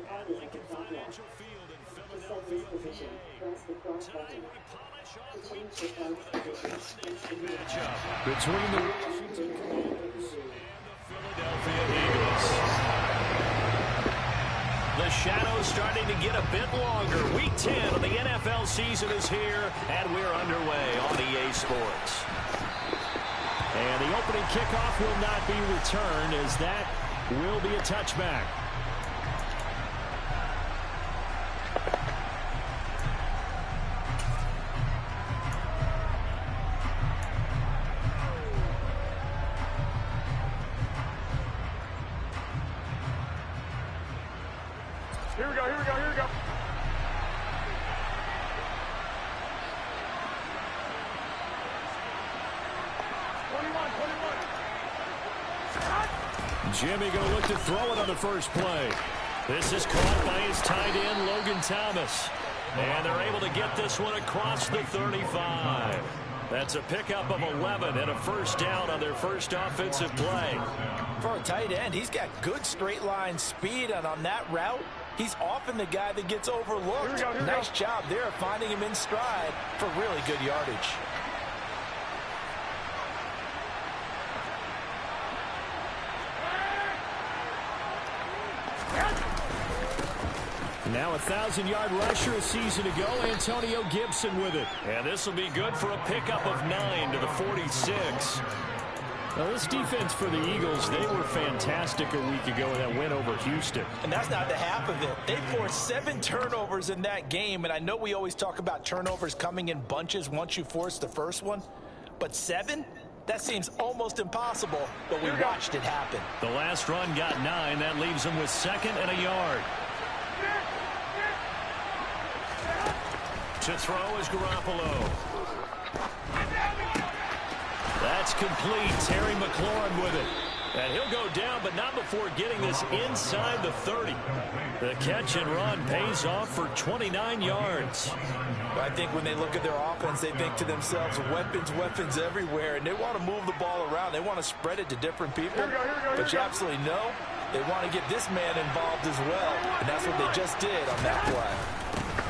at Lincoln Financial Field in Philadelphia, PA. Tonight we polish off week 10 with a good Monday night matchup between the Washington Commanders and the Philadelphia Eagles. The shadow's starting to get a bit longer. Week 10 of the NFL season is here, and we're underway on EA Sports. And the opening kickoff will not be returned, as that will be a touchback. Here we go. 21. Jimmy going to look to throw it on the first play. This is caught by his tight end, Logan Thomas. And they're able to get this one across the 35. That's a pickup of 11 and a first down on their first offensive play. For a tight end, he's got good straight line speed, and on that route, he's often the guy that gets overlooked. Here we go. Nice job there finding him in stride for really good yardage. Now a 1,000-yard rusher a season ago, Antonio Gibson with it. And this will be good for a pickup of 9 to the 46. Now this defense for the Eagles, they were fantastic a week ago in that win over Houston. And that's not the half of it. They forced 7 turnovers in that game, and I know we always talk about turnovers coming in bunches once you force the first one, but 7? That seems almost impossible, but we watched it happen. The last run got 9. That leaves them with 2nd and a yard. To throw is Garoppolo. That's complete. Terry McLaurin with it. And he'll go down, but not before getting this inside the 30. The catch and run pays off for 29 yards. I think when they look at their offense, they think to themselves, weapons everywhere, and they want to move the ball around. They want to spread it to different people. But you absolutely know they want to get this man involved as well, and that's what they just did on that play.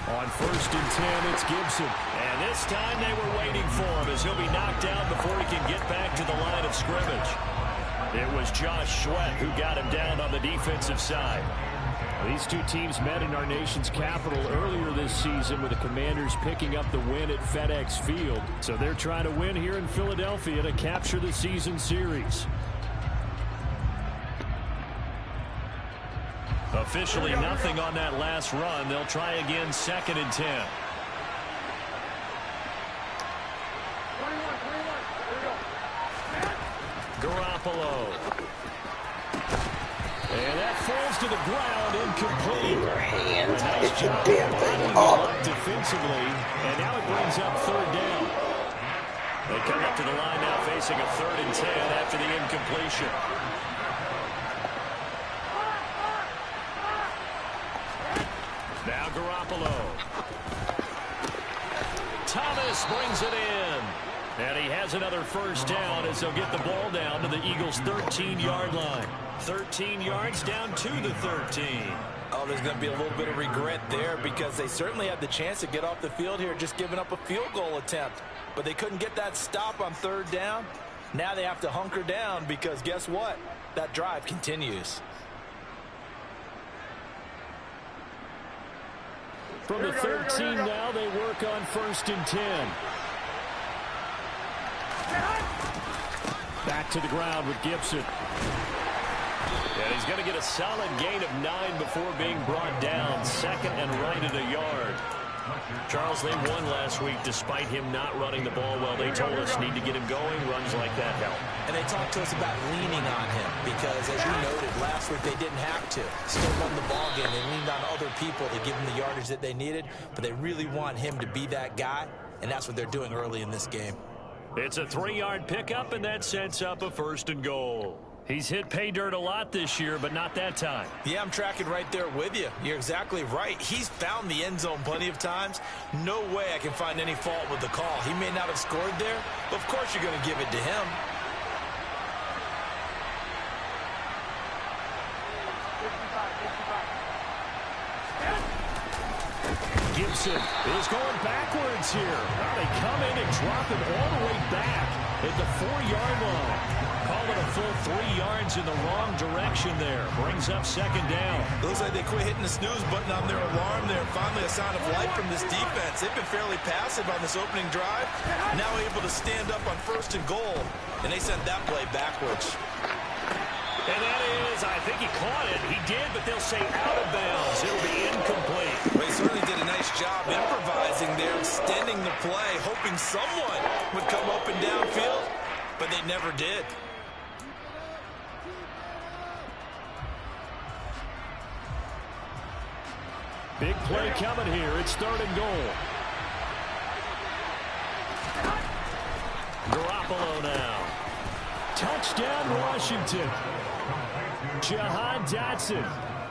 On 1st and 10, it's Gibson. And this time they were waiting for him, as he'll be knocked down before he can get back to the line of scrimmage. It was Josh Sweat who got him down on the defensive side. These two teams met in our nation's capital earlier this season, with the Commanders picking up the win at FedEx Field. So they're trying to win here in Philadelphia to capture the season series. Officially nothing on that last run. They'll try again 2nd and 10. 21. Garoppolo. And that falls to the ground, incomplete. Your hands, Nice get your job damn thing lining up. it defensively, and now it brings up 3rd down. They come up to the line now facing a 3rd and 10 after the incompletion. Now Garoppolo. Thomas brings it in. And he has another first down as they'll get the ball down to the Eagles' 13-yard line. 13 yards down to the 13. Oh, there's going to be a little bit of regret there, because they certainly had the chance to get off the field here, just giving up a field goal attempt. But they couldn't get that stop on 3rd down. Now they have to hunker down, because guess what? That drive continues. From the 13 now, they work on 1st and 10. Back to the ground with Gibson. And he's going to get a solid gain of 9 before being brought down. 2nd and right at a yard. Charles, they won last week despite him not running the ball well. They told us need to get him going. Runs like that help. And they talked to us about leaning on him, because as you noted, last week they didn't have to. Still won the ball game. They leaned on other people to give him the yardage that they needed, but they really want him to be that guy, and that's what they're doing early in this game. It's a 3-yard pickup, and that sets up a 1st and goal. He's hit pay dirt a lot this year, but not that time. Yeah, I'm tracking right there with you. You're exactly right. He's found the end zone plenty of times. No way I can find any fault with the call. He may not have scored there, but of course you're going to give it to him. Gibson is going backwards here. Well, they come in and drop him all the way back at the 4-yard line. Call it a full 3 yards in the wrong direction there. Brings up second down. Looks like they quit hitting the snooze button on their alarm there. Finally a sign of life from this defense. They've been fairly passive on this opening drive. Now able to stand up on 1st and goal. And they sent that play backwards. And that is, I think he caught it. He did, but they'll say out of bounds. It'll be incomplete. Well, he certainly did a nice job improvising there, extending the play, hoping someone would come open downfield, but they never did. Big play coming here. It's 3rd and goal. Garoppolo now. Touchdown, Washington. Jahan Dotson,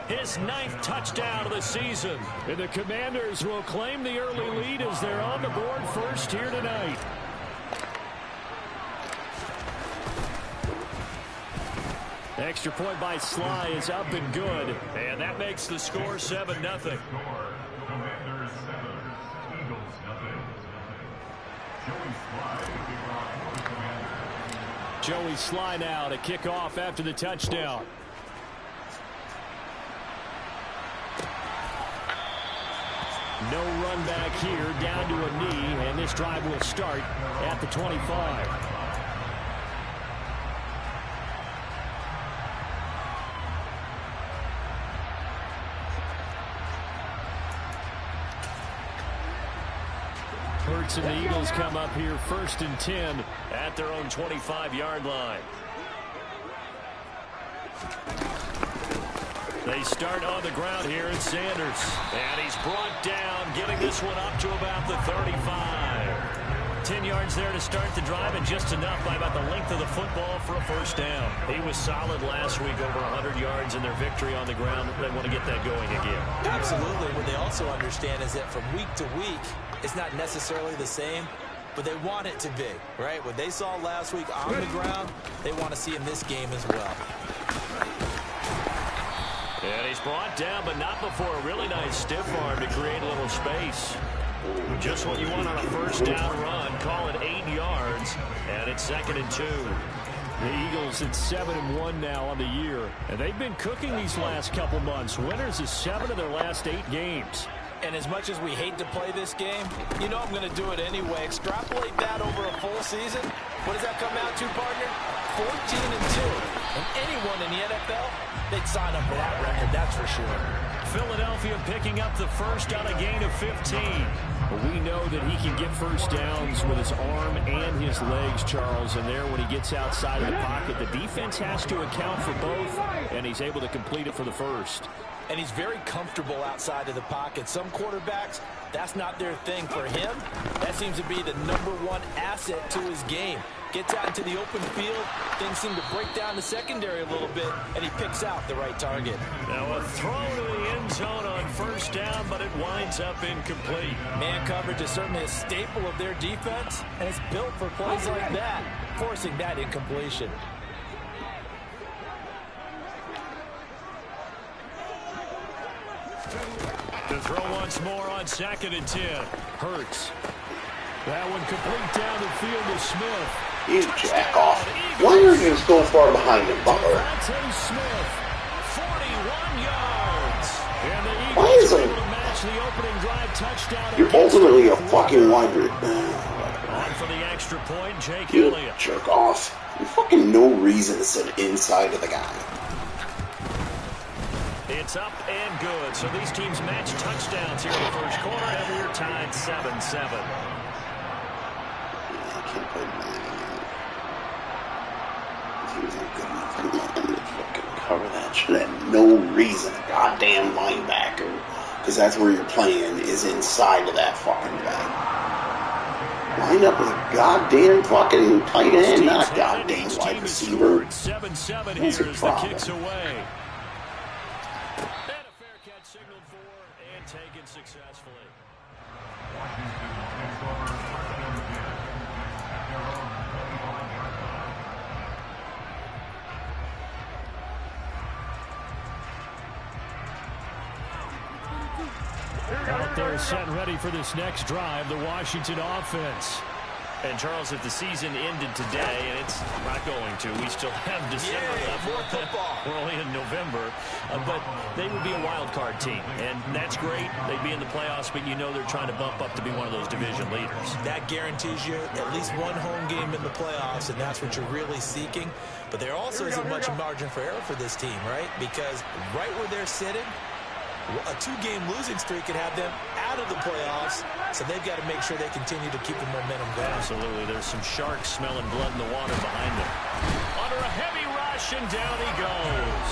his 9th touchdown of the season. And the Commanders will claim the early lead as they're on the board first here tonight. Extra point by Sly is up and good. And that makes the score 7-0. Commanders 7, Eagles nothing. Joey Sly now to kick off after the touchdown. No run back here, down to a knee, and this drive will start at the 25. Hurts and the Eagles come up here 1st and 10 at their own 25-yard line. They start on the ground here at Sanders. And he's brought down, getting this one up to about the 35. 10 yards there to start the drive, and just enough by about the length of the football for a 1st down. He was solid last week, over 100 yards in their victory on the ground. They want to get that going again. Absolutely. What they also understand is that from week to week, it's not necessarily the same, but they want it to be, right? What they saw last week on the ground, they want to see in this game as well. And he's brought down, but not before a really nice stiff arm to create a little space. Just what you want on a 1st down run. Call it 8 yards, and it's 2nd and 2. The Eagles at 7-1 now on the year, and they've been cooking these last couple months. Winners of 7 of their last 8 games. And as much as we hate to play this game, you know I'm going to do it anyway. Extrapolate that over a full season. What does that come out to, partner? 14-2. And anyone in the NFL, they'd sign up for that record, that's for sure. Philadelphia picking up the first on a gain of 15. But we know that he can get 1st downs with his arm and his legs, Charles. And there, when he gets outside of the pocket, the defense has to account for both, and he's able to complete it for the 1st. And he's very comfortable outside of the pocket. Some quarterbacks, that's not their thing. For him, that seems to be the #1 asset to his game. Gets out into the open field, things seem to break down the secondary a little bit, and he picks out the right target. Now a throw to the end zone on 1st down, but it winds up incomplete. Man coverage is certainly a staple of their defense, and it's built for plays like that, forcing that incompletion. To throw once more on 2nd and 10. Hurts. That one complete down the field to Smith. You jack off. Why are you so far behind him, Butler? Smith, 41 yards. And the Why Eagles is are it? able to match the opening drive touchdown. You're ultimately a fucking wide On for the extra point, Jake You Elliott. jerk off. You fucking no reason to sit inside of the guy. It's up and good. So these teams match touchdowns here in the 1st quarter, and we're tied 7-7. I can't play Madden. If he was not good enough for Madden to fucking cover that shit, had no reason. A goddamn linebacker, because that's where you're playing, is inside of that fucking guy. Line up with a goddamn fucking tight end, not a goddamn wide receiver. 7-7 What's here the as the problem? kick's away. And a fair catch signaled for and taken successfully. they're set and ready for this next drive, the Washington offense. And, Charles, if the season ended today, and it's not going to, we still have December left. More football. We're only in November. But they would be a wild card team. And that's great. They'd be in the playoffs, but you know they're trying to bump up to be one of those division leaders. That guarantees you at least one home game in the playoffs, and that's what you're really seeking. But there also isn't much margin for error for this team, right? Because right where they're sitting, a 2-game losing streak could have them out of the playoffs, so they've got to make sure they continue to keep the momentum going. Absolutely. There's some sharks smelling blood in the water behind them. Under a heavy rush, and down he goes.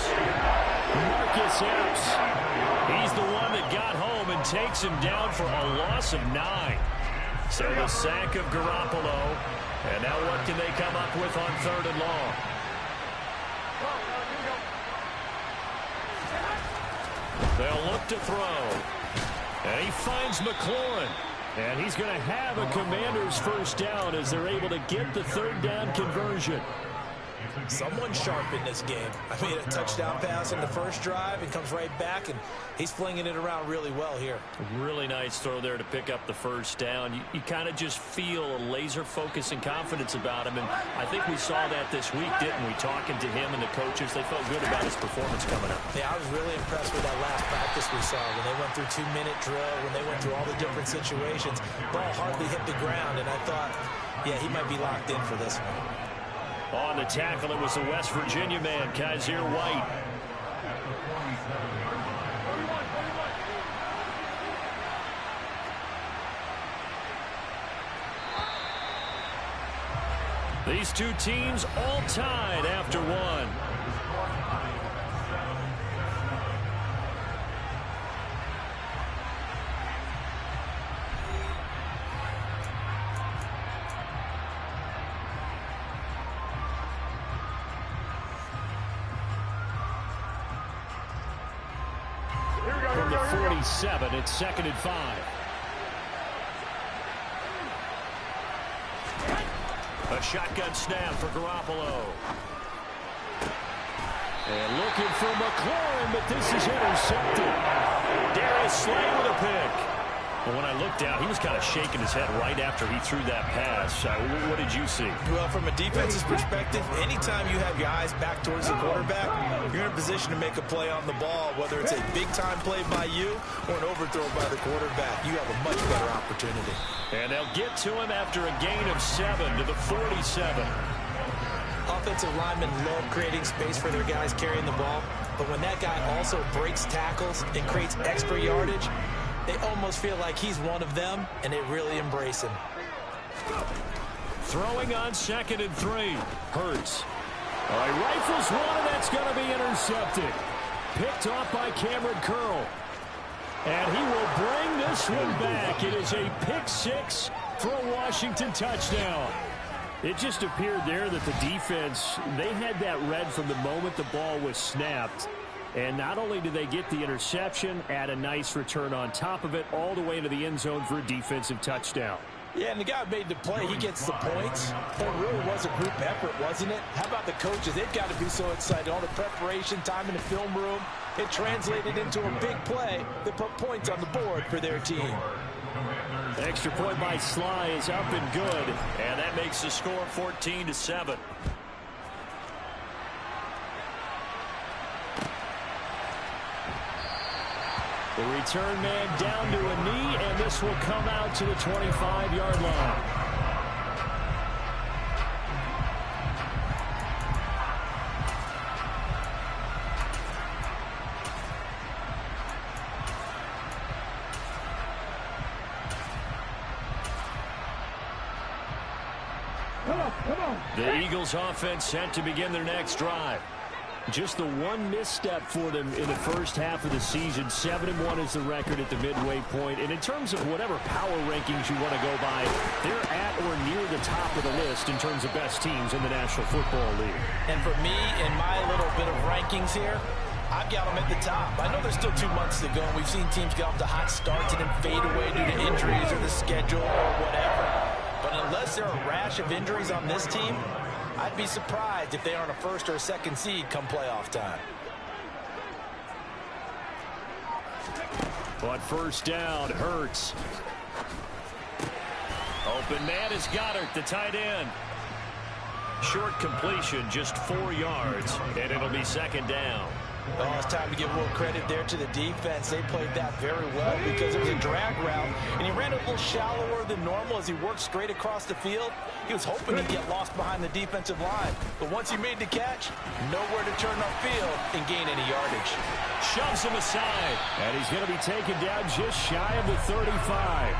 Marcus Epps. He's the one that got home and takes him down for a loss of 9. So the sack of Garoppolo. And now what can they come up with on 3rd and long? They'll look to throw. And he finds McLaurin. And he's going to have a Commander's first down as they're able to get the 3rd down conversion. Someone sharp in this game. I mean, a touchdown pass in the first drive and comes right back, and he's flinging it around really well here. Really nice throw there to pick up the first down. You kind of just feel a laser focus and confidence about him, and I think we saw that this week, didn't we? Talking to him and the coaches, they felt good about his performance coming up. Yeah, I was really impressed with that last practice we saw when they went through 2-minute drill, when they went through all the different situations. Ball hardly hit the ground, and I thought, yeah, he might be locked in for this one. On the tackle, it was the West Virginia man, Kaiser White. These two teams all tied after one. From the 47, it's 2nd and 5. A shotgun snap for Garoppolo. And looking for McLaurin, but this is intercepted. Darius Slay with a pick. Well, when I looked down, he was kind of shaking his head right after he threw that pass. What did you see? Well, from a defense's perspective, anytime you have your eyes back towards the quarterback, you're in a position to make a play on the ball, whether it's a big-time play by you or an overthrow by the quarterback. You have a much better opportunity. And they'll get to him after a gain of 7 to the 47. Offensive linemen love creating space for their guys carrying the ball, but when that guy also breaks tackles and creates extra yardage, they almost feel like he's one of them, and they really embrace him. Throwing on 2nd and 3. Hurts. All right, rifles one, and that's going to be intercepted. Picked off by Cameron Curl. And he will bring this one back. It is a pick 6 for a Washington touchdown. It just appeared there that the defense, they had that read from the moment the ball was snapped. And not only did they get the interception, add a nice return on top of it, all the way into the end zone for a defensive touchdown. Yeah, and the guy made the play. He gets the points. It really was a group effort, wasn't it? How about the coaches? They've got to be so excited. All the preparation, time in the film room, it translated into a big play that put points on the board for their team. Extra point by Sly is up and good. And that makes the score 14-7. The return man down to a knee, and this will come out to the 25-yard line. The Eagles offense set to begin their next drive. Just the one misstep for them in the first half of the season. 7-1 is the record at the midway point. And in terms of whatever power rankings you want to go by, they're at or near the top of the list in terms of best teams in the National Football League. And for me, in my little bit of rankings here, I've got them at the top. I know there's still 2 months to go, and we've seen teams get off to hot starts and then fade away due to injuries or the schedule or whatever. But unless there are a rash of injuries on this team, I'd be surprised if they aren't a first or a second seed come playoff time. On first down, Hurts. Open man is Goddard, the tight end. Short completion, just 4 yards, and it'll be second down. Oh, it's time to give a little credit there to the defense. They played that very well because it was a drag route, and he ran a little shallower than normal as he worked straight across the field. He was hoping he'd get lost behind the defensive line, but once he made the catch, nowhere to turn upfield and gain any yardage. Shoves him aside, and he's going to be taken down just shy of the 35.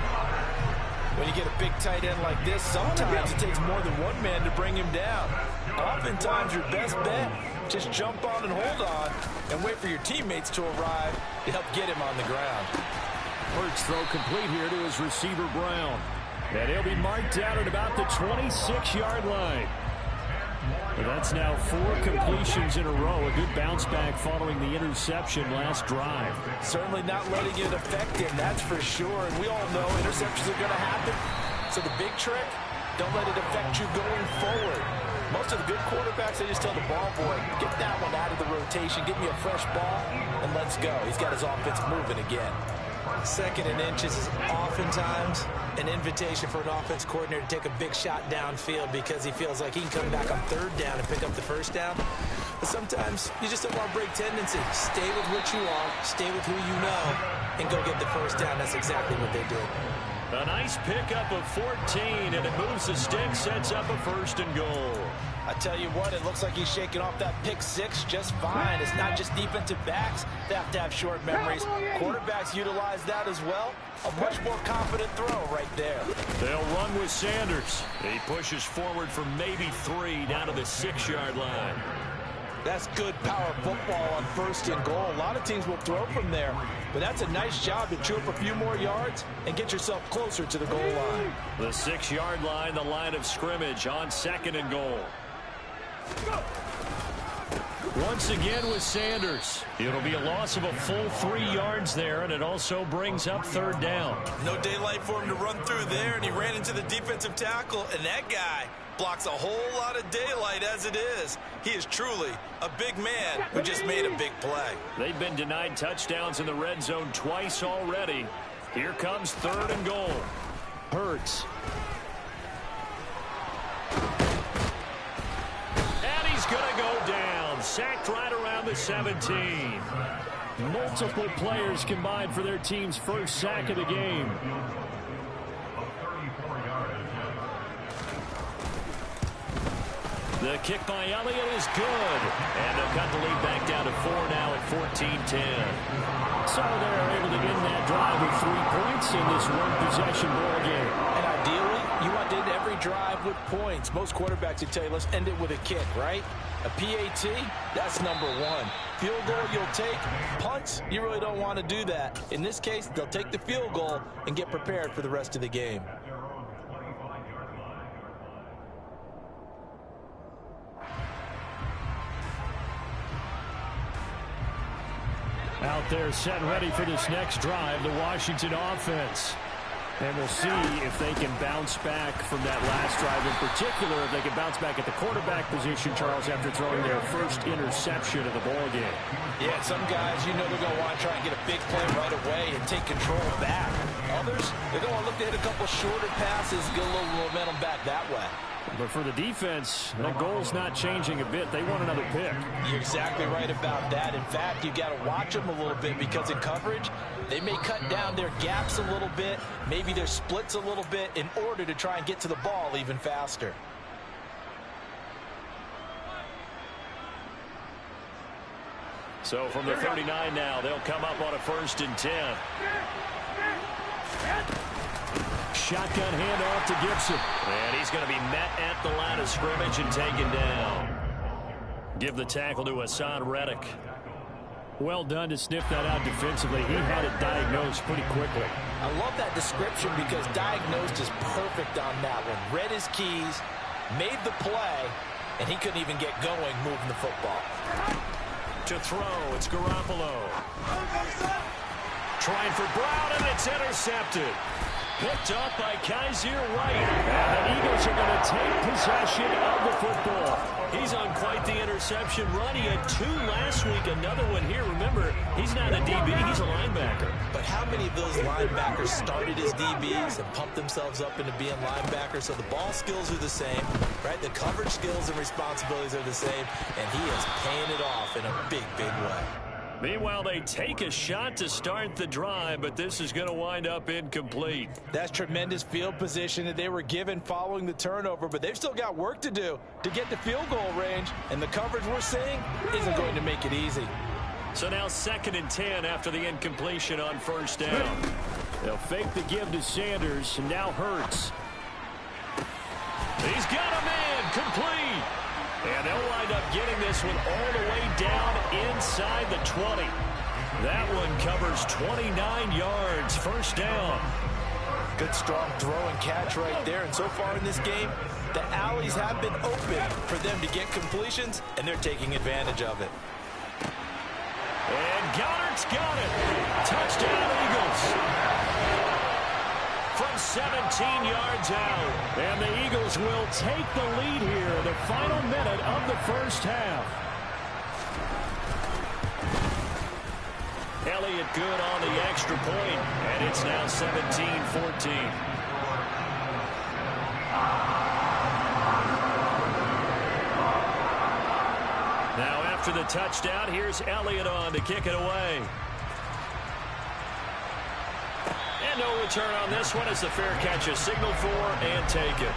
When you get a big tight end like this, sometimes it takes more than one man to bring him down. Oftentimes, your best bet, just jump on and hold on and wait for your teammates to arrive to help get him on the ground. Hurts throw complete here to his receiver, Brown. And he'll be marked down at about the 26-yard line. But that's now 4 completions in a row. A good bounce back following the interception last drive. Certainly not letting it affect him, that's for sure. And we all know interceptions are going to happen. So the big trick, don't let it affect you going forward. Most of the good quarterbacks, they just tell the ball boy, get that one out of the rotation, give me a fresh ball, and let's go. He's got his offense moving again. Second and inches is oftentimes an invitation for an offense coordinator to take a big shot downfield because he feels like he can come back on third down and pick up the first down. But sometimes you just don't want to break tendency. Stay with what you are, stay with who you know, and go get the first down. That's exactly what they did. A nice pickup of 14, and it moves the stick, sets up a first and goal. I tell you what, it looks like he's shaking off that pick six just fine. It's not just defensive backs that have to have short memories. Quarterbacks utilize that as well. A much more confident throw right there. They'll run with Sanders. He pushes forward for maybe 3 down to the 6-yard line. That's good power football on first and goal. A lot of teams will throw from there, but that's a nice job to chew up a few more yards and get yourself closer to the goal line. The 6-yard line, the line of scrimmage on second and goal. Once again with Sanders. It'll be a loss of a full 3 yards there, and it also brings up third down. No daylight for him to run through there, and he ran into the defensive tackle, and that guy blocks a whole lot of daylight as it is. He is truly a big man who just made a big play. They've been denied touchdowns in the red zone twice already. Here comes third and goal. Hurts. And he's going to go down. Sacked right around the 17. Multiple players combined for their team's first sack of the game. The kick by Elliott is good. And they'll cut the lead back down to 4 now at 14-10. So they're able to end that drive with 3 points in this one-possession ball game. And ideally, you want to end every drive with points. Most quarterbacks would tell you, let's end it with a kick, right? A PAT, that's number 1. Field goal you'll take. Punts, you really don't want to do that. In this case, they'll take the field goal and get prepared for the rest of the game. Out there set ready for this next drive, the Washington offense. And we'll see if they can bounce back from that last drive. In particular, if they can bounce back at the quarterback position, Charles, after throwing their first interception of the ball game. Yeah, some guys, you know they're going to want to try and get a big play right away and take control back. Others, they're going to look to hit a couple shorter passes, get a little momentum back that way. But for the defense, that goal's not changing a bit. They want another pick. You're exactly right about that. In fact, you got to watch them a little bit because in coverage, they may cut down their gaps a little bit, maybe their splits a little bit in order to try and get to the ball even faster. So from the 39 now, they'll come up on a 1st and 10. Shotgun handoff to Gibson. And he's going to be met at the line of scrimmage and taken down. Give the tackle to Hassan Reddick. Well done to sniff that out defensively. He had it diagnosed pretty quickly. I love that description because diagnosed is perfect on that one. Read his keys, made the play, and he couldn't even get going moving the football. To throw, it's Garoppolo. Trying for Brown, and it's intercepted. Picked off by Kaiser White. And the Eagles are going to take possession of the football. He's on quite the interception run. He had 2 last week, another one here. Remember, he's not a DB, he's a linebacker. But how many of those linebackers started as DBs and pumped themselves up into being linebackers? So the ball skills are the same, right? The coverage skills and responsibilities are the same, and he is paying it off in a big, big way. Meanwhile, they take a shot to start the drive, but this is going to wind up incomplete. That's tremendous field position that they were given following the turnover, but they've still got work to do to get to field goal range, and the coverage we're seeing isn't going to make it easy. So now 2nd and 10 after the incompletion on 1st down. They'll fake the give to Sanders, and now Hurts. He's got a man, complete. And they'll wind up getting this one all the way down inside the 20. That one covers 29 yards, 1st down. Good, strong throw and catch right there. And so far in this game, the alleys have been open for them to get completions, and they're taking advantage of it. And Goddard's got it. Touchdown, Eagles. From 17 yards out. And the Eagles will take the lead here in the final minute of the 1st half. Elliott good on the extra point, and it's now 17-14. Now after the touchdown, here's Elliott on to kick it away. And no return on this one as the fair catch is signaled for and taken.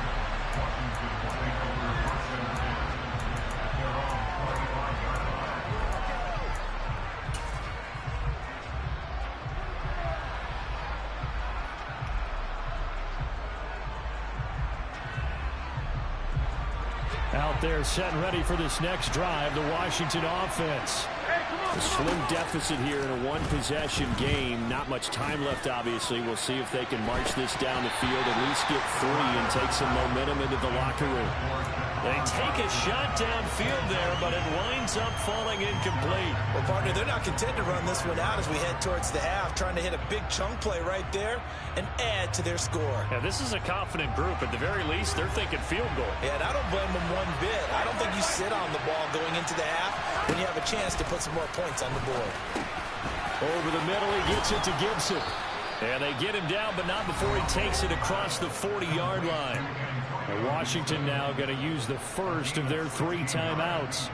Out there set and ready for this next drive, the Washington offense. A slim deficit here in a one-possession game. Not much time left, obviously. We'll see if they can march this down the field, at least get 3 and take some momentum into the locker room. They take a shot downfield there, but it winds up falling incomplete. Well, partner, they're not content to run this one out as we head towards the half, trying to hit a big chunk play right there and add to their score. Yeah, this is a confident group. At the very least, they're thinking field goal. Yeah, and I don't blame them one bit. I don't think you sit on the ball going into the half when you have a chance to put some more points on the board. Over the middle, he gets it to Gibson. And they get him down, but not before he takes it across the 40-yard line. And Washington now going to use the first of their 3 timeouts,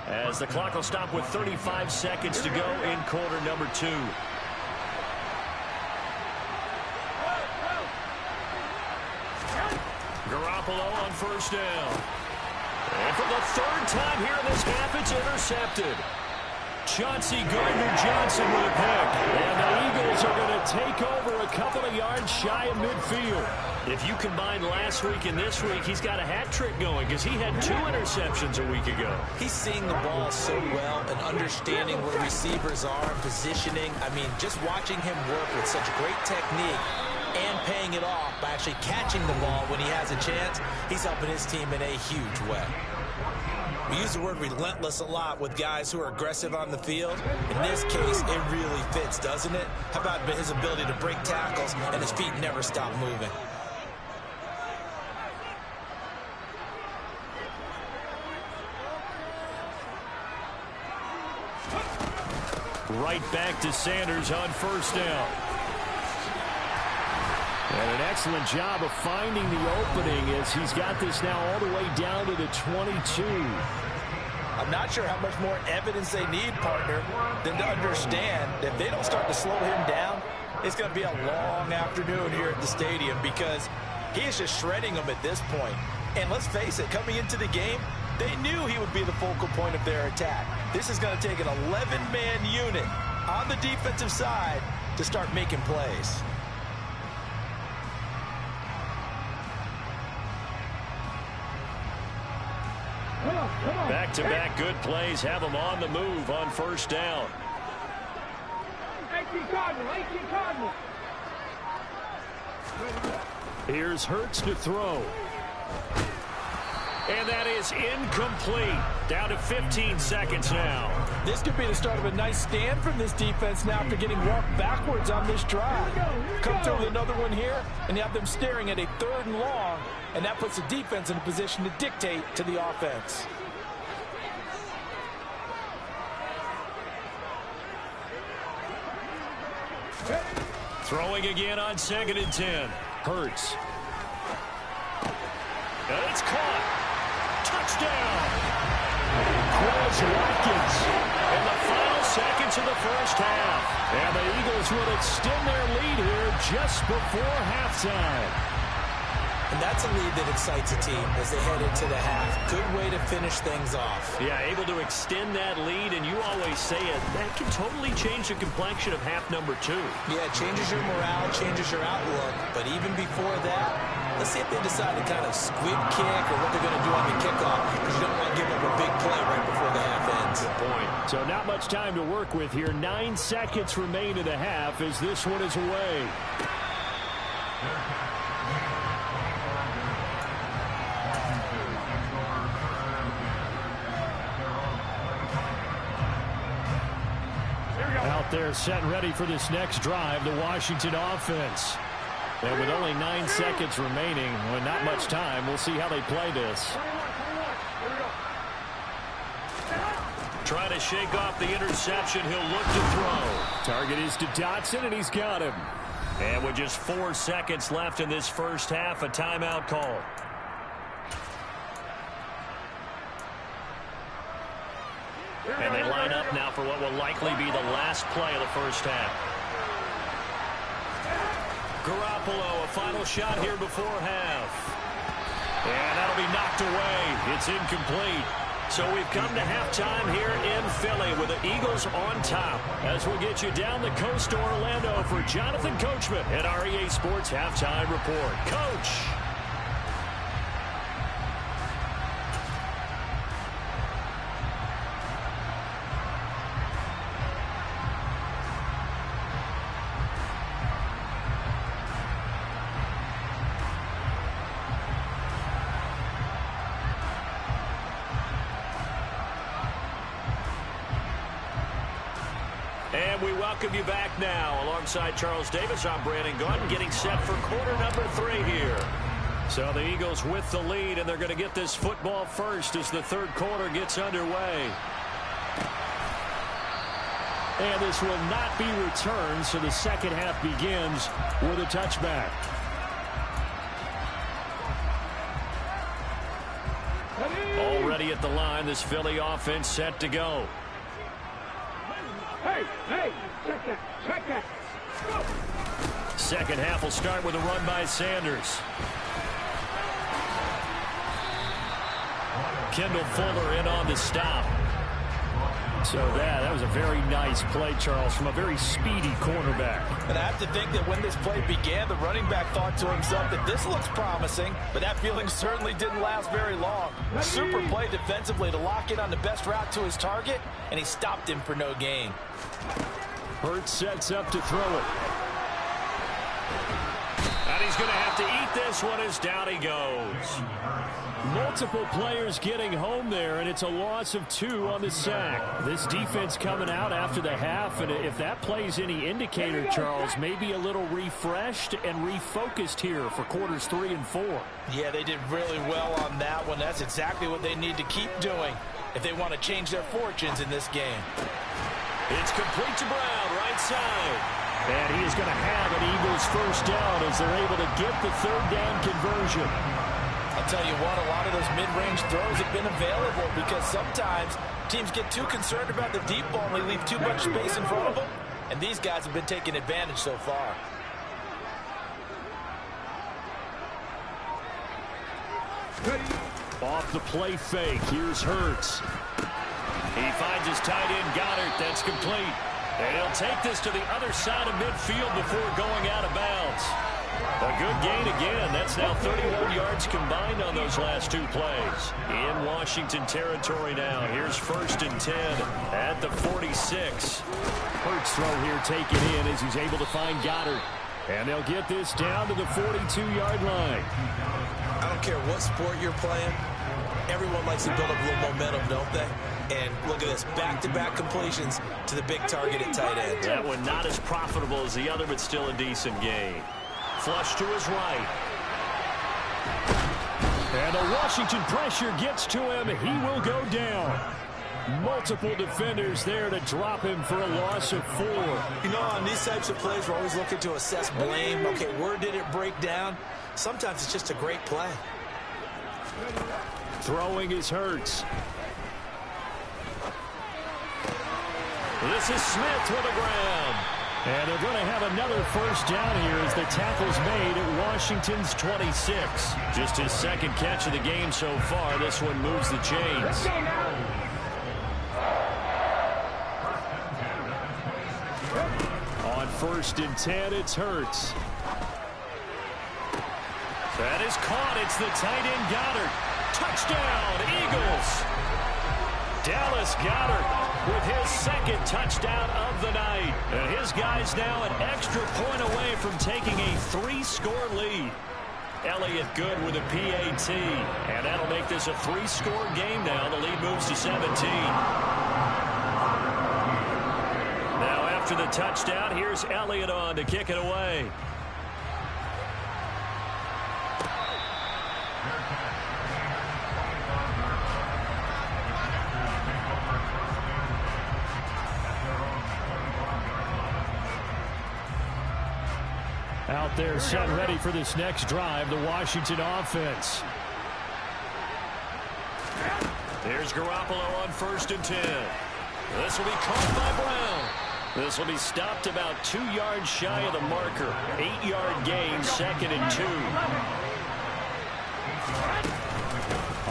as the clock will stop with 35 seconds to go in quarter number 2. Garoppolo on 1st down. And for the 3rd time here in this half, it's intercepted. Chauncey Gardner-Johnson with a pick. And the Eagles are going to take over a couple of yards shy of midfield. If you combine last week and this week, he's got a hat trick going because he had 2 interceptions a week ago. He's seeing the ball so well and understanding where receivers are and positioning. I mean, just watching him work with such great technique and paying it off by actually catching the ball when he has a chance, he's helping his team in a huge way. We use the word relentless a lot with guys who are aggressive on the field. In this case, it really fits, doesn't it? How about his ability to break tackles and his feet never stop moving? Right back to Sanders on 1st down. And an excellent job of finding the opening as he's got this now all the way down to the 22. I'm not sure how much more evidence they need, partner, than to understand that if they don't start to slow him down, it's going to be a long afternoon here at the stadium because he is just shredding them at this point. And let's face it, coming into the game, they knew he would be the focal point of their attack. This is going to take an 11-man unit on the defensive side to start making plays. Back-to-back good plays have them on the move on 1st down. 18 Cardinal. Here's Hurts to throw. And that is incomplete. Down to 15 seconds now. This could be the start of a nice stand from this defense now after getting walked backwards on this drive. Come through with another one here, and you have them staring at a 3rd and long, and that puts the defense in a position to dictate to the offense. Throwing again on 2nd and 10. Hurts. And it's caught. Touchdown. Chris Watkins in the final seconds of the first half. And the Eagles will extend their lead here just before halftime. And that's a lead that excites a team as they head into the half. Good way to finish things off. Yeah, able to extend that lead, and you always say it, that can totally change the complexion of half number 2. Yeah, it changes your morale, changes your outlook. But even before that, let's see if they decide to kind of squib kick or what they're going to do on the kickoff, because you don't want to give up a big play right before the half ends. Good point. So not much time to work with here. 9 seconds remain in the half as this one is away. Out there set and ready for this next drive, the Washington offense. And with only 9 seconds remaining, well, not much time, we'll see how they play this. Trying to shake off the interception, he'll look to throw. Target is to Dotson, and he's got him. And with just 4 seconds left in this first half, a timeout call. And they line up now for what will likely be the last play of the first half. Garoppolo, a final shot here before half. And that'll be knocked away. It's incomplete. So we've come to halftime here in Philly with the Eagles on top. As we'll get you down the coast to Orlando for Jonathan Coachman at our EA Sports Halftime Report. Coach! And we welcome you back now. Alongside Charles Davis, I'm Brandon Gaudin, getting set for quarter number 3 here. So the Eagles with the lead, and they're going to get this football first as the third quarter gets underway. And this will not be returned, so the second half begins with a touchback. Already at the line, this Philly offense set to go. Hey, check that. Second half will start with a run by Sanders. Kendall Fuller in on the stop. So that was a very nice play, Charles, from a very speedy cornerback. And I have to think that when this play began, the running back thought to himself that this looks promising, but that feeling certainly didn't last very long. Super play defensively to lock in on the best route to his target, and he stopped him for no gain. Hurts sets up to throw it. And he's going to have to eat this one as down he goes. Multiple players getting home there, and it's a loss of 2 on the sack. This defense coming out after the half, and if that plays any indicator, Charles, maybe a little refreshed and refocused here for quarters 3 and 4. Yeah, they did really well on that one. That's exactly what they need to keep doing if they want to change their fortunes in this game. It's complete to Brown, right side. And he is going to have an Eagles first down as they're able to get the third down conversion. I'll tell you what, a lot of those mid-range throws have been available because sometimes teams get too concerned about the deep ball and they leave too much space in front of them. And these guys have been taking advantage so far. Off the play fake, here's Hurts. He finds his tight end, Goddard. That's complete. And he'll take this to the other side of midfield before going out of bounds. A good gain again. That's now 31 yards combined on those last 2 plays. In Washington territory now. Here's 1st and 10 at the 46. Hurts throw here taken in as he's able to find Goddard. And they'll get this down to the 42-yard line. I don't care what sport you're playing. everyone likes to build up a little momentum, don't they? And look at this, back-to-back completions to the big target at tight end. That one not as profitable as the other, but still a decent gain. Flush to his right. And the Washington pressure gets to him. He will go down. Multiple defenders there to drop him for a loss of 4. You know, on these types of plays, we're always looking to assess blame. Okay, where did it break down? Sometimes it's just a great play. Throwing is Hurts. This is Smith with the ground. And they're going to have another first down here as the tackle's made at Washington's 26. Just his second catch of the game so far. This one moves the chains. On 1st and 10, it's Hurts. That is caught. It's the tight end Goddard. Touchdown, Eagles. Dallas Goddard with his second touchdown of the night. And his guys now an extra point away from taking a 3-score lead. Elliott good with a PAT. And that'll make this a 3-score game now. The lead moves to 17. Now after the touchdown, here's Elliott on to kick it away. Out there set ready for this next drive, the Washington offense. There's Garoppolo on 1st and 10. This will be caught by Brown. This will be stopped about 2 yards shy of the marker. 8-yard gain, 2nd and 2.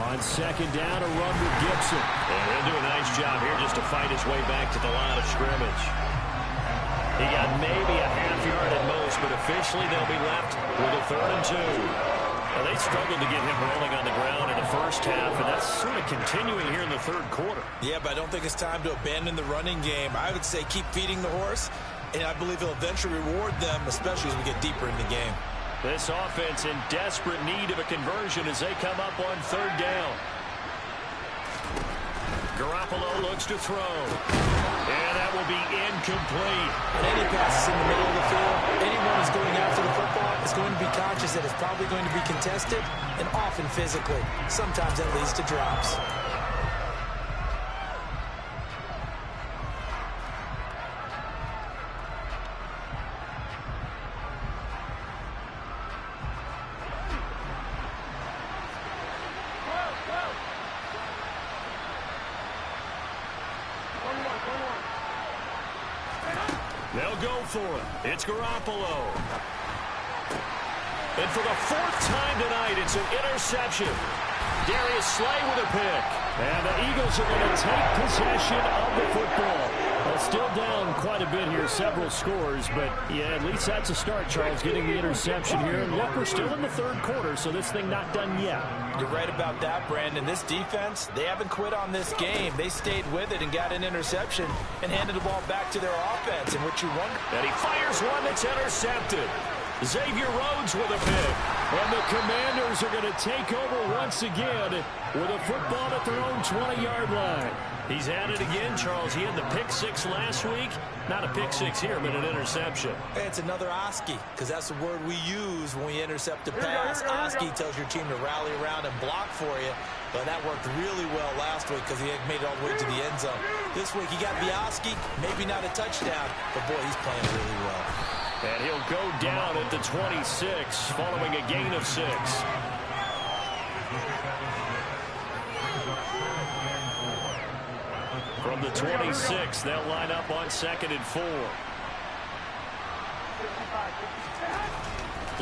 On 2nd down, a run with Gibson. And he'll do a nice job here just to fight his way back to the line of scrimmage. He got maybe a half yard at most, but officially they'll be left with a 3rd and 2. Well, they struggled to get him rolling on the ground in the first half, and that's sort of continuing here in the 3rd quarter. Yeah, but I don't think it's time to abandon the running game. I would say keep feeding the horse, and I believe he'll eventually reward them, especially as we get deeper in the game. This offense in desperate need of a conversion as they come up on 3rd down. Garoppolo looks to throw. And that will be incomplete. And any passes in the middle of the field, anyone who's going after the football is going to be conscious that it's probably going to be contested and often physically. Sometimes that leads to drops. They'll go for it. It's Garoppolo. And for the 4th time tonight, it's an interception. Darius Slay with a pick. And the Eagles are going to take possession of the football. Well, still down quite a bit here, several scores, but yeah, at least that's a start, Charles, getting the interception here. And look, we're still in the 3rd quarter, so this thing not done yet. You're right about that, Brandon. This defense, they haven't quit on this game. They stayed with it and got an interception and handed the ball back to their offense, in which you wonder. And he fires one that's intercepted. Xavier Rhodes with a pick. And the Commanders are going to take over once again with a football at their own 20-yard line. He's at it again, Charles. He had the pick 6 last week. Not a pick 6 here, but an interception. It's another Oski, because that's the word we use when we intercept a pass. Oski tells your team to rally around and block for you. But that worked really well last week because he had made it all the way to the end zone. This week he got the Oski, maybe not a touchdown, but boy, he's playing really well. And he'll go down at the 26 following a gain of 6. From the 26, they'll line up on 2nd and 4.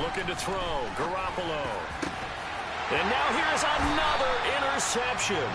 Looking to throw, Garoppolo. And now here's another interception.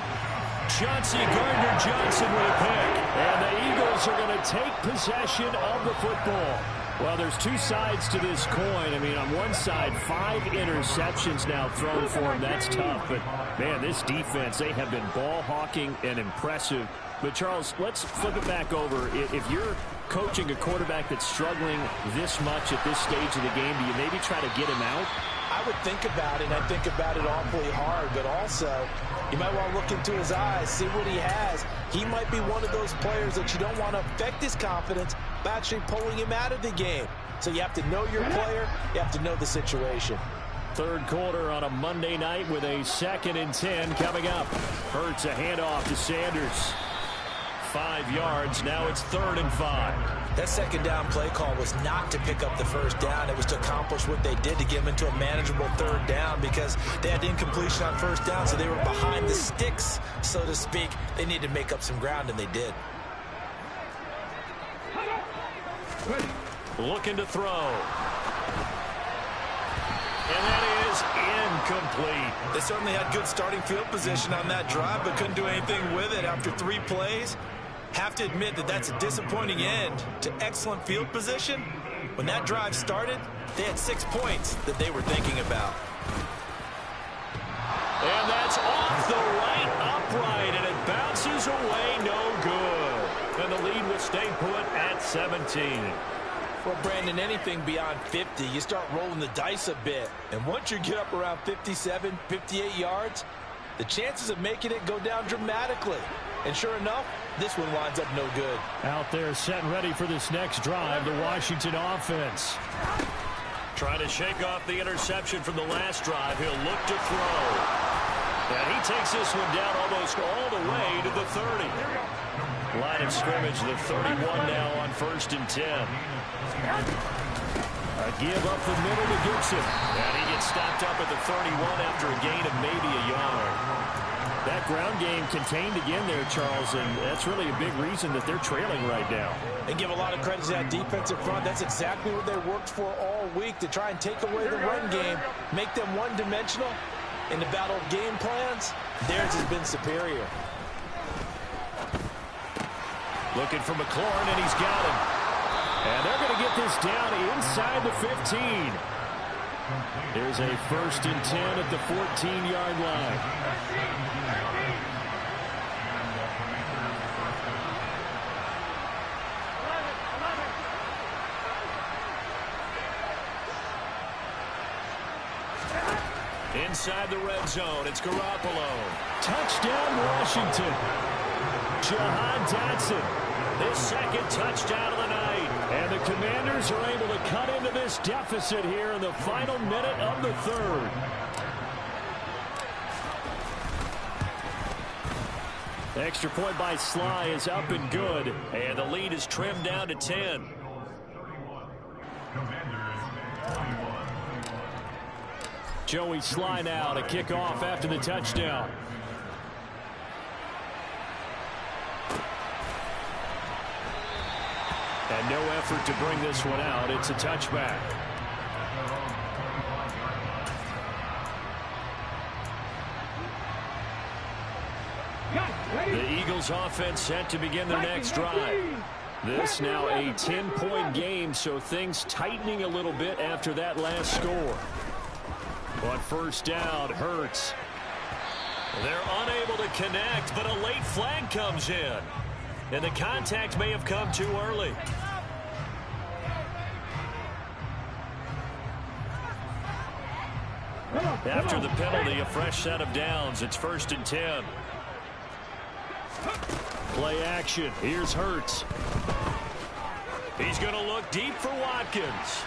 Chauncey Gardner-Johnson with a pick. And the Eagles are going to take possession of the football. Well, there's 2 sides to this coin. I mean, on one side, 5 interceptions now thrown for him. That's tough. But, man, this defense, they have been ball hawking and impressive. But, Charles, let's flip it back over. If you're coaching a quarterback that's struggling this much at this stage of the game, do you maybe try to get him out? I would think about it, and I think about it awfully hard, but also you might want to look into his eyes, see what he has. He might be one of those players that you don't want to affect his confidence by actually pulling him out of the game. So you have to know your player, you have to know the situation. Third quarter on a Monday night with a 2nd and 10 coming up. Hurts a handoff to Sanders. 5 yards, now it's 3rd and 5. That second down play call was not to pick up the first down. It was to accomplish what they did to get them into a manageable 3rd down because they had incompletion on first down, so they were behind the sticks, so to speak. They needed to make up some ground, and they did. Looking to throw. And that is incomplete. They certainly had good starting field position on that drive, but couldn't do anything with it after 3 plays. Have to admit that that's a disappointing end to excellent field position. When that drive started, they had 6 points that they were thinking about. And that's off the right upright, and it bounces away, no good. And the lead will stay put at 17. Well, Brandon, anything beyond 50, you start rolling the dice a bit. And once you get up around 57, 58 yards, the chances of making it go down dramatically. And sure enough, this one winds up no good. Out there set and ready for this next drive, the Washington offense. Trying to shake off the interception from the last drive. He'll look to throw. And he takes this one down almost all the way to the 30. Line of scrimmage, the 31 now on 1st and 10. A give up the middle to Gibson. And he gets stopped up at the 31 after a gain of maybe a yard. That ground game contained again there, Charles, and that's really a big reason that they're trailing right now. And give a lot of credit to that defensive front. That's exactly what they worked for all week, to try and take away the run game, make them one-dimensional. In the battle of game plans, theirs has been superior. Looking for McLaurin, and he's got him. And they're going to get this down inside the 15. There's a 1st and 10 at the 14-yard line. Inside the red zone, it's Garoppolo. Touchdown, Washington. Jahan Dotson, his 2nd touchdown of the night. And the Commanders are able to cut into this deficit here in the final minute of the 3rd. Extra point by Sly is up and good. And the lead is trimmed down to 10. Joey Sly now to kick off after the touchdown. And no effort to bring this one out. It's a touchback. The Eagles offense set to begin their next drive. This now a 10-point game, so things tightening a little bit after that last score. On 1st down, Hurts. They're unable to connect, but a late flag comes in. And the contact may have come too early. After the penalty, a fresh set of downs. It's 1st and 10. Play action. Here's Hurts. He's going to look deep for Watkins.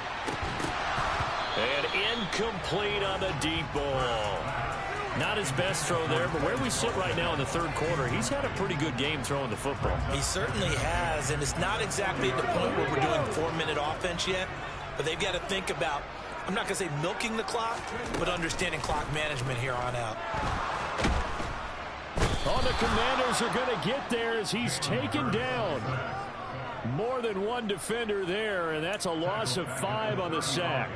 And incomplete on the deep ball. Not his best throw there, but where we sit right now in the 3rd quarter, he's had a pretty good game throwing the football. He certainly has, and it's not exactly at the point where we're doing 4-minute offense yet, but they've got to think about, I'm not going to say milking the clock, but understanding clock management here on out. Oh, the Commanders are going to get there as he's taken down. More than one defender there, and that's a loss of 5 on the sack.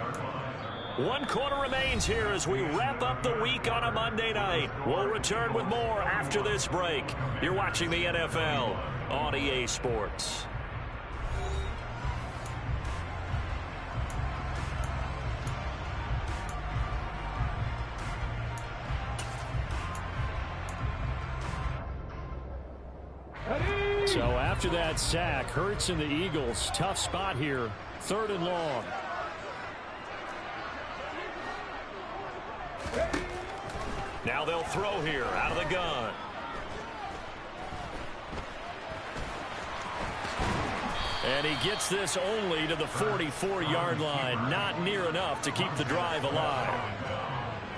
1 quarter remains here as we wrap up the week on a Monday night. We'll return with more after this break. You're watching the NFL on EA Sports. So after that sack, Hurts and the Eagles, tough spot here, 3rd and long. Now they'll throw here out of the gun. And he gets this only to the 44-yard line. Not near enough to keep the drive alive.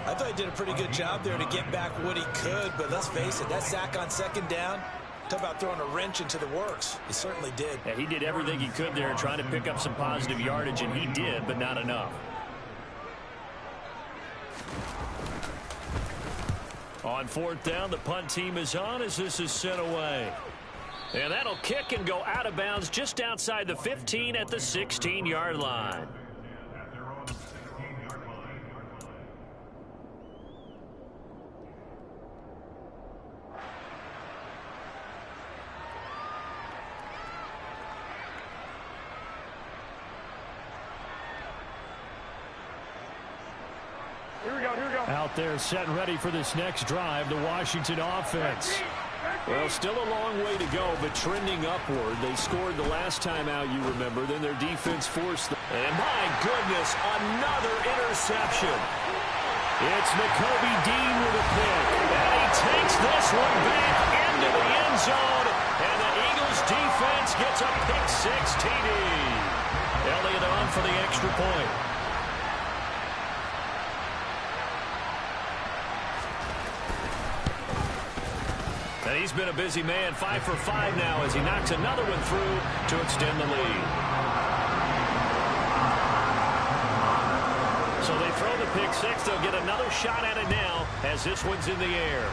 I thought he did a pretty good job there to get back what he could, but let's face it, that sack on 2nd down, talk about throwing a wrench into the works. He certainly did. Yeah, he did everything he could there trying to pick up some positive yardage, and he did, but not enough. On 4th down, the punt team is on as this is sent away. And that'll kick and go out of bounds just outside the 15 at the 16-yard line. Out there set and ready for this next drive, the Washington offense. Well, still a long way to go, but trending upward. They scored the last time out, you remember. Then their defense forced them. And my goodness, another interception. It's Nakobe Dean with a pick. And he takes this one back into the end zone. And the Eagles defense gets a pick-6 TD. Elliott on for the extra point. And he's been a busy man, 5 for 5 now as he knocks another one through to extend the lead. So they throw the pick-6. They'll get another shot at it now as this one's in the air.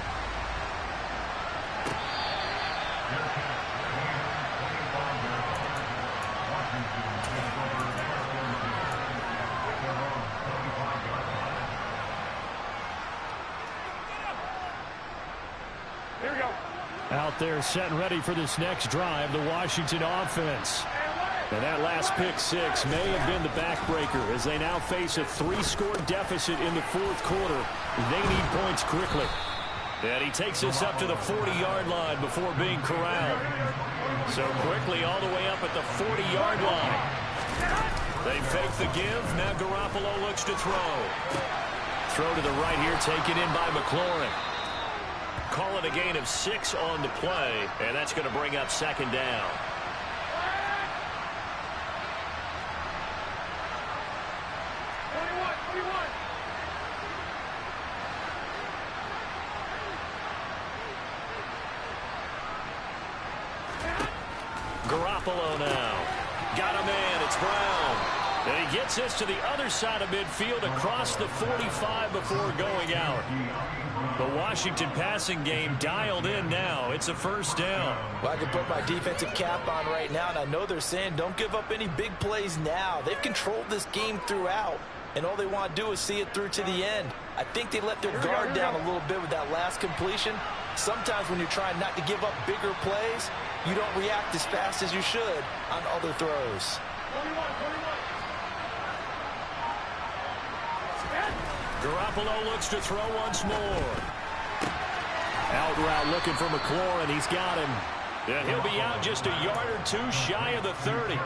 Out there set and ready for this next drive, the Washington offense. And that last pick-6 may have been the backbreaker as they now face a 3-score deficit in the 4th quarter. They need points quickly. And he takes this up to the 40-yard line before being corralled. So quickly all the way up at the 40-yard line. They fake the give. Now Garoppolo looks to throw. Throw to the right here, taken in by McLaurin. Call it a gain of 6 on the play, and that's going to bring up 2nd down. Garoppolo now. Got a man. It's Brown. And he gets this to the other side of midfield across the 45 before going out. The Washington passing game dialed in now. It's a 1st down. Well, I can put my defensive cap on right now, and I know they're saying don't give up any big plays now. They've controlled this game throughout, and all they want to do is see it through to the end. I think they let their guard down a little bit with that last completion. Sometimes when you're trying not to give up bigger plays, you don't react as fast as you should on other throws. Garoppolo looks to throw once more. Out route looking for McLaurin. He's got him. And he'll be out just a yard or 2 shy of the 30.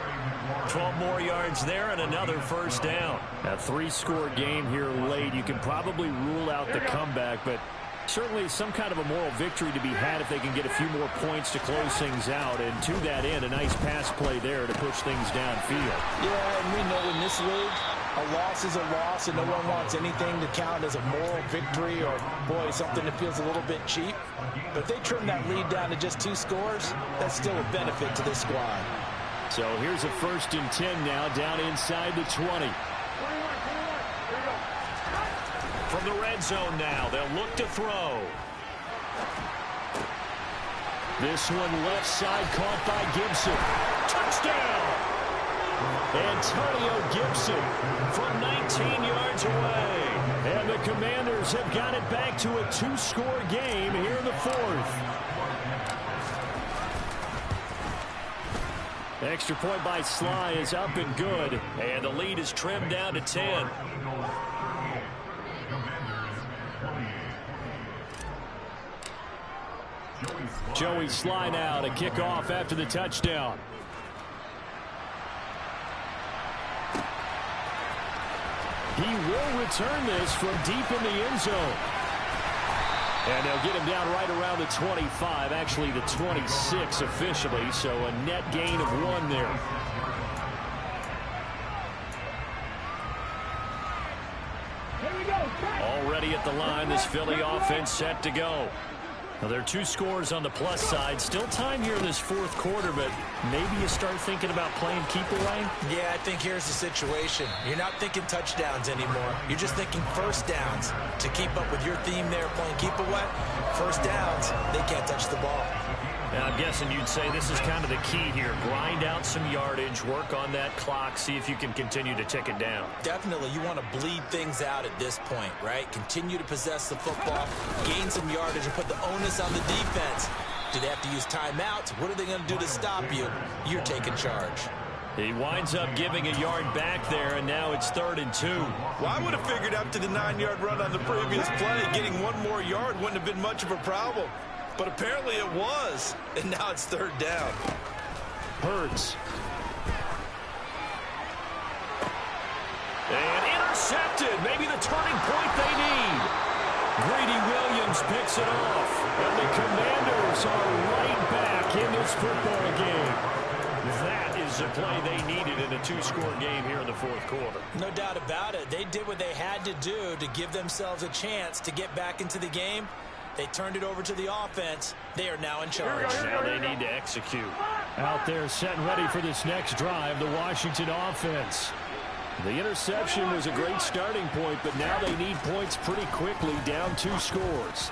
12 more yards there and another 1st down. A 3-score game here late. You can probably rule out the comeback, but certainly some kind of a moral victory to be had if they can get a few more points to close things out. And to that end, a nice pass play there to push things downfield. Yeah, and we know in this league, a loss is a loss, and no one wants anything to count as a moral victory or, boy, something that feels a little bit cheap. But if they trim that lead down to just 2 scores, that's still a benefit to this squad. So here's a 1st and 10 now, down inside the 20. From the red zone now, they'll look to throw. This one left side caught by Gibson. Touchdown! Antonio Gibson from 19 yards away. And the Commanders have got it back to a 2-score game here in the 4th. Extra point by Sly is up and good. And the lead is trimmed down to 10. Joey Sly now to kick off after the touchdown. He will return this from deep in the end zone. And they'll get him down right around the 25, actually the 26 officially, so a net gain of 1 there. Already at the line, this Philly offense set to go. Now, there are 2 scores on the plus side. Still time here in this fourth quarter, but maybe you start thinking about playing keep away? Yeah, I think here's the situation. You're not thinking touchdowns anymore. You're just thinking first downs. To keep up with your theme there, playing keep away, first downs, they can't touch the ball. Now, I'm guessing you'd say this is kind of the key here. Grind out some yardage, work on that clock, see if you can continue to tick it down. Definitely, you want to bleed things out at this point, right? Continue to possess the football, gain some yardage, and put the onus on the defense. Do they have to use timeouts? What are they going to do to stop you? You're taking charge. He winds up giving a yard back there, and now it's 3rd and 2. Well, I would have figured after the 9-yard run on the previous play, getting 1 more yard wouldn't have been much of a problem. But apparently it was, and now it's 3rd down. Hurts. And intercepted. Maybe the turning point they need. Greedy Williams picks it off. And the Commanders are right back in this football game. That is the play they needed in a 2-score game here in the fourth quarter. No doubt about it. They did what they had to do to give themselves a chance to get back into the game. They turned it over to the offense. They are now in charge. Now they need to execute. Out there set and ready for this next drive, the Washington offense. The interception was a great starting point, but now they need points pretty quickly, down 2 scores.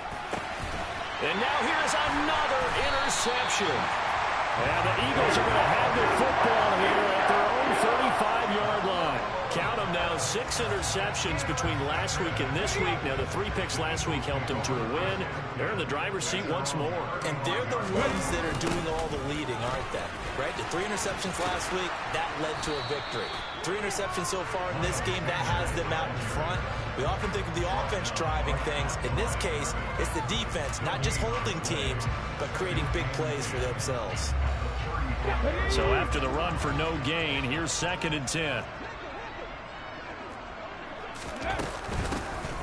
And now here's another interception. And the Eagles are going to have the football here at their own 35-yard line. Count them now, 6 interceptions between last week and this week. Now, the 3 picks last week helped them to a win. They're in the driver's seat once more. And they're the ones that are doing all the leading, aren't they? Right? The 3 interceptions last week, that led to a victory. 3 interceptions so far in this game, that has them out in front. We often think of the offense driving things. In this case, it's the defense, not just holding teams, but creating big plays for themselves. So after the run for no gain, here's 2nd and 10.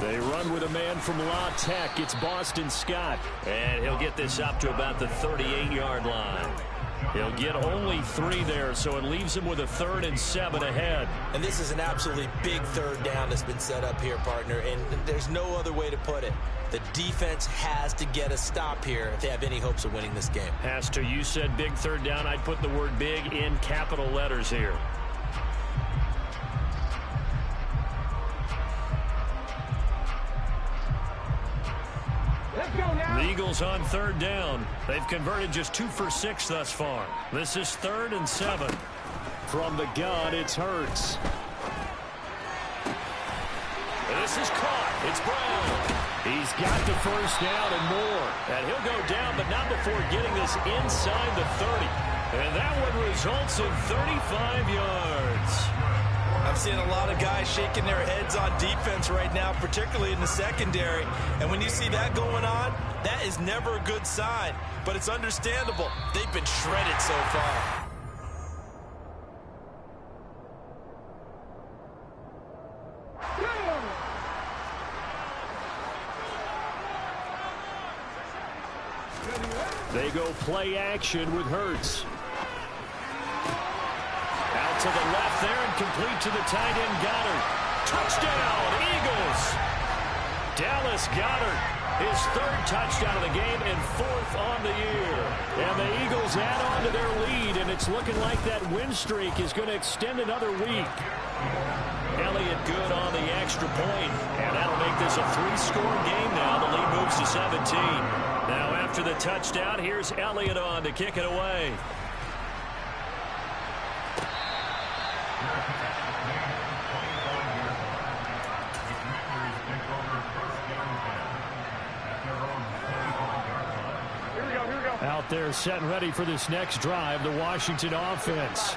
They run with a man from La Tech. It's Boston Scott. And he'll get this up to about the 38-yard line. He'll get only 3 there, so it leaves him with a 3rd and 7 ahead. And this is an absolutely big 3rd down that's been set up here, partner. And there's no other way to put it. The defense has to get a stop here if they have any hopes of winning this game. Has to. You said big 3rd down. I'd put the word big in capital letters here. The Eagles on 3rd down. They've converted just 2 for 6 thus far. This is 3rd and 7. From the gun, it's Hurts. This is caught. It's Brown. He's got the 1st down and more. And he'll go down, but not before getting this inside the 30. And that one results in 35 yards. I'm seeing a lot of guys shaking their heads on defense right now, particularly in the secondary. And when you see that going on, that is never a good sign. But it's understandable. They've been shredded so far. They go play action with Hurts. Out to the left there and complete to the tight end Goddard. Touchdown, Eagles! Dallas Goddard, his 3rd touchdown of the game and 4th on the year. And the Eagles add on to their lead, and it's looking like that win streak is going to extend another week. Elliott good on the extra point, and that'll make this a 3-score game now. The lead moves to 17. Now after the touchdown, here's Elliott on to kick it away. Out there set and ready for this next drive, the Washington offense.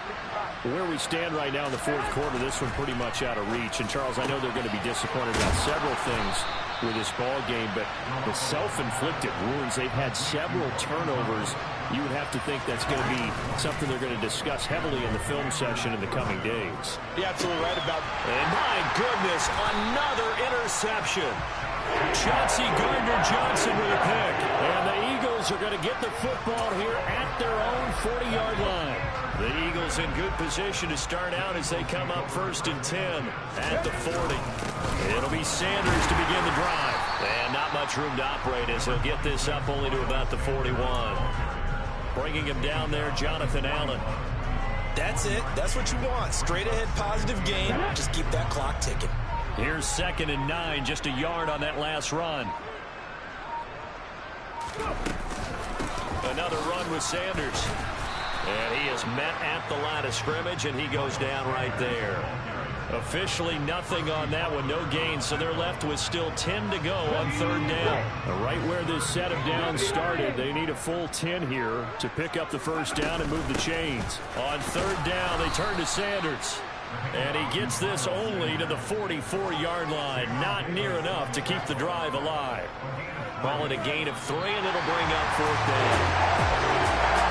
Where we stand right now in the fourth quarter, this one pretty much out of reach. And, Charles, I know they're going to be disappointed about several things. with this ball game, but the self-inflicted wounds, they've had several turnovers. You would have to think that's going to be something they're going to discuss heavily in the film session in the coming days. You're absolutely right about that. And my goodness, another interception. Chauncey Gardner-Johnson with a pick. And the Eagles are going to get the football here at their own 40-yard line. The Eagles in good position to start out as they come up 1st and 10 at the 40. It'll be Sanders to begin the drive. And not much room to operate as he'll get this up only to about the 41. Bringing him down there, Jonathan Allen. That's it. That's what you want. Straight ahead positive game. Just keep that clock ticking. Here's 2nd and 9, just a yard on that last run. Another run with Sanders. And he is met at the line of scrimmage, and he goes down right there. Officially nothing on that one, no gain, so they're left with still 10 to go on 3rd down. Right where this set of downs started, they need a full 10 here to pick up the 1st down and move the chains. On 3rd down, they turn to Sanders. And he gets this only to the 44-yard line. Not near enough to keep the drive alive. Call it a gain of 3, and it'll bring up 4th down.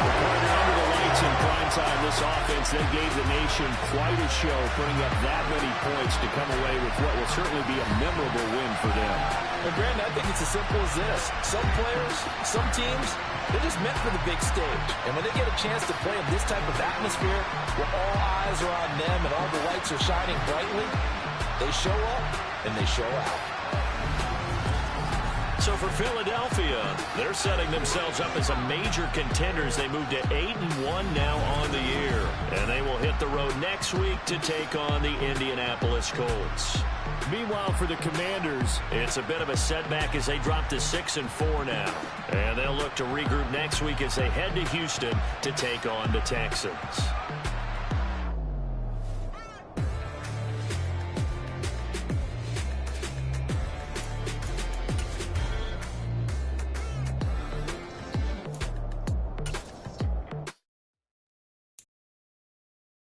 Under the lights in prime time, this offense, they gave the nation quite a show, putting up that many points to come away with what will certainly be a memorable win for them. Well, Brandon, I think it's as simple as this. Some players, some teams, they're just meant for the big stage. And when they get a chance to play in this type of atmosphere where all eyes are on them and all the lights are shining brightly, they show up and they show out. So for Philadelphia, they're setting themselves up as a major contenders. They move to 8-1 now on the year. And they will hit the road next week to take on the Indianapolis Colts. Meanwhile, for the Commanders, it's a bit of a setback as they drop to 6-4 now. And they'll look to regroup next week as they head to Houston to take on the Texans.